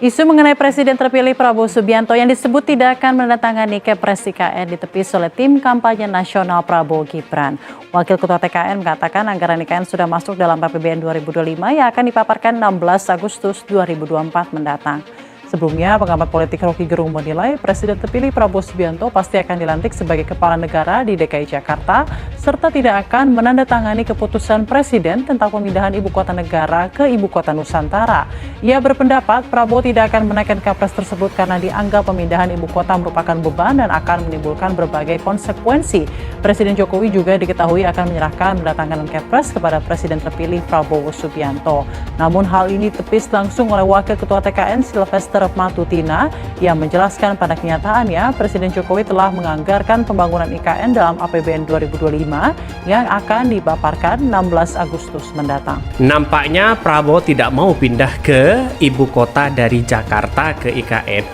Isu mengenai Presiden terpilih Prabowo Subianto yang disebut tidak akan menandatangani Kepres IKN ditepis oleh tim kampanye nasional Prabowo Gibran. Wakil Ketua TKN mengatakan anggaran IKN sudah masuk dalam APBN 2025 yang akan dipaparkan 16 Agustus 2024 mendatang. Sebelumnya, pengamat politik Rocky Gerung menilai Presiden terpilih Prabowo Subianto pasti akan dilantik sebagai kepala negara di DKI Jakarta, serta tidak akan menandatangani keputusan Presiden tentang pemindahan ibu kota negara ke ibu kota Nusantara. Ia berpendapat Prabowo tidak akan menaikkan Kepres tersebut karena dianggap pemindahan ibu kota merupakan beban dan akan menimbulkan berbagai konsekuensi. Presiden Jokowi juga diketahui akan menyerahkan mendatangkan Kepres kepada Presiden terpilih Prabowo Subianto. Namun hal ini ditepis langsung oleh Wakil Ketua TKN Sylvester Matutina yang menjelaskan pada kenyataannya Presiden Jokowi telah menganggarkan pembangunan IKN dalam APBN 2025 yang akan dipaparkan 16 Agustus mendatang. Nampaknya Prabowo tidak mau pindah ke ibu kota dari Jakarta ke IKN.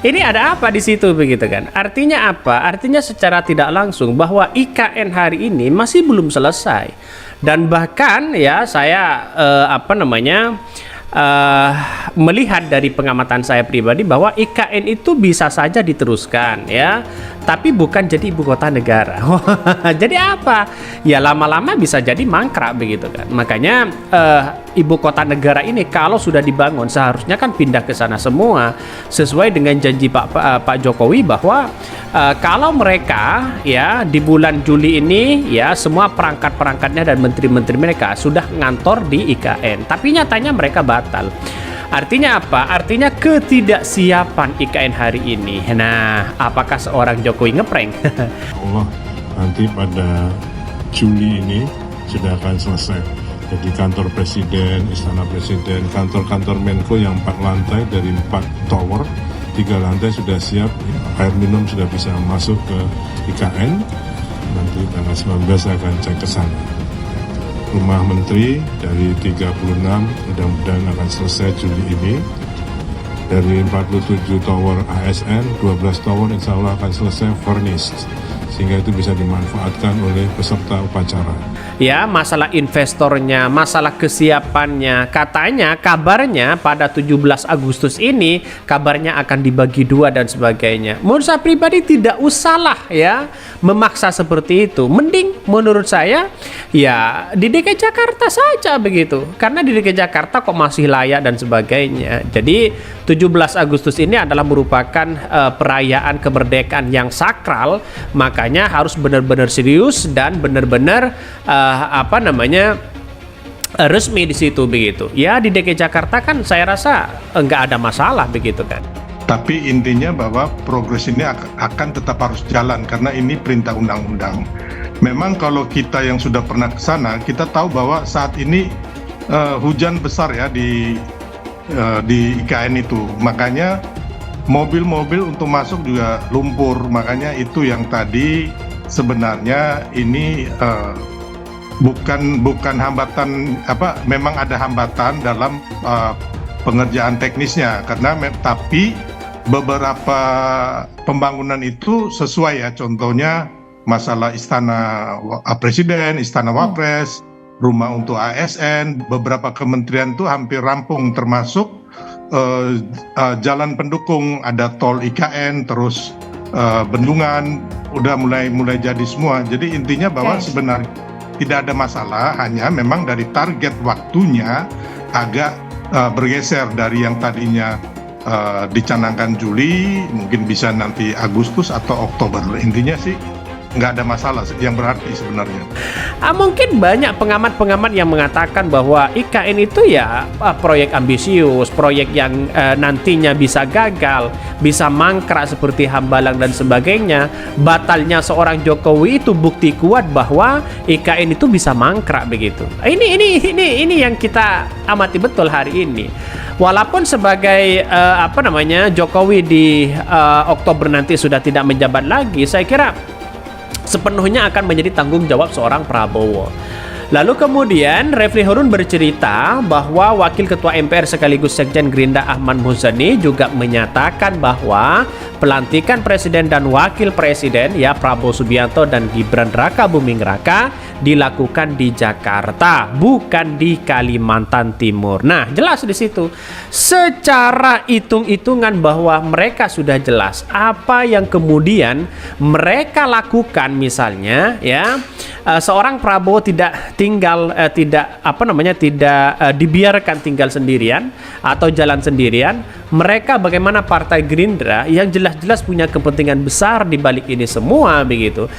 Ini ada apa di situ begitu kan? Artinya apa? Artinya secara tidak langsung bahwa IKN hari ini masih belum selesai. Dan bahkan ya saya melihat dari pengamatan saya pribadi bahwa IKN itu bisa saja diteruskan ya, tapi bukan jadi ibu kota negara. Jadi apa? Ya lama-lama bisa jadi mangkrak begitu kan. Makanya ibu kota negara ini kalau sudah dibangun seharusnya kan pindah ke sana semua sesuai dengan janji Pak Jokowi bahwa kalau mereka ya di bulan Juli ini ya semua perangkat-perangkatnya dan menteri-menteri mereka sudah ngantor di IKN, tapi nyatanya mereka batal. Artinya apa? Artinya ketidaksiapan IKN hari ini. Nah, apakah seorang Jokowi ngeprank? Allah, nanti pada Juli ini sudah akan selesai. Jadi kantor presiden, istana presiden, kantor-kantor Menko yang 4 lantai dari 4 tower, 3 lantai sudah siap, air minum sudah bisa masuk ke IKN. Nanti tanggal 19 akan cek ke sana. Rumah Menteri dari 36 mudah-mudahan akan selesai Juli ini. Dari 47 tower ASN, 12 tower insya Allah akan selesai furnished, sehingga itu bisa dimanfaatkan oleh peserta upacara. Ya, masalah investornya, masalah kesiapannya, katanya kabarnya pada 17 Agustus ini kabarnya akan dibagi 2 dan sebagainya. Menurut saya pribadi tidak usahlah ya memaksa seperti itu. Mending menurut saya ya di DKI Jakarta saja begitu. Karena di DKI Jakarta kok masih layak dan sebagainya. Jadi 17 Agustus ini adalah merupakan perayaan kemerdekaan yang sakral, makanya harus benar-benar serius dan benar-benar resmi di situ begitu. Ya di DKI Jakarta kan saya rasa nggak ada masalah begitu kan. Tapi intinya bahwa progres ini akan tetap harus jalan karena ini perintah undang-undang. Memang kalau kita yang sudah pernah ke sana, kita tahu bahwa saat ini hujan besar ya di IKN itu. Makanya mobil-mobil untuk masuk juga lumpur. Makanya itu yang tadi sebenarnya ini bukan hambatan memang ada hambatan dalam pengerjaan teknisnya karena tapi beberapa pembangunan itu sesuai ya, contohnya masalah istana presiden, istana wapres, rumah untuk ASN, beberapa kementerian itu hampir rampung termasuk jalan pendukung, ada tol IKN, terus bendungan udah mulai jadi semua. Jadi intinya bahwa sebenarnya tidak ada masalah, hanya memang dari target waktunya agak bergeser dari yang tadinya dicanangkan Juli, mungkin bisa nanti Agustus atau Oktober. Intinya sih nggak ada masalah yang berarti sebenarnya. Mungkin banyak pengamat-pengamat yang mengatakan bahwa IKN itu ya proyek ambisius, proyek yang nantinya bisa gagal, bisa mangkrak seperti Hambalang dan sebagainya. Batalnya seorang Jokowi itu bukti kuat bahwa IKN itu bisa mangkrak begitu. Ini yang kita amati betul hari ini. Walaupun sebagai Jokowi di Oktober nanti sudah tidak menjabat lagi, saya kira sepenuhnya akan menjadi tanggung jawab seorang Prabowo. Lalu kemudian Refli Harun bercerita bahwa Wakil Ketua MPR sekaligus Sekjen Gerindra Ahmad Muzani juga menyatakan bahwa pelantikan Presiden dan Wakil Presiden ya Prabowo Subianto dan Gibran Raka Buming Raka dilakukan di Jakarta, bukan di Kalimantan Timur. Nah, jelas di situ. Secara hitung-hitungan bahwa mereka sudah jelas apa yang kemudian mereka lakukan, misalnya ya seorang Prabowo tidak dibiarkan tinggal sendirian atau jalan sendirian. Mereka bagaimana Partai Gerindra yang jelas-jelas punya kepentingan besar di balik ini semua begitu.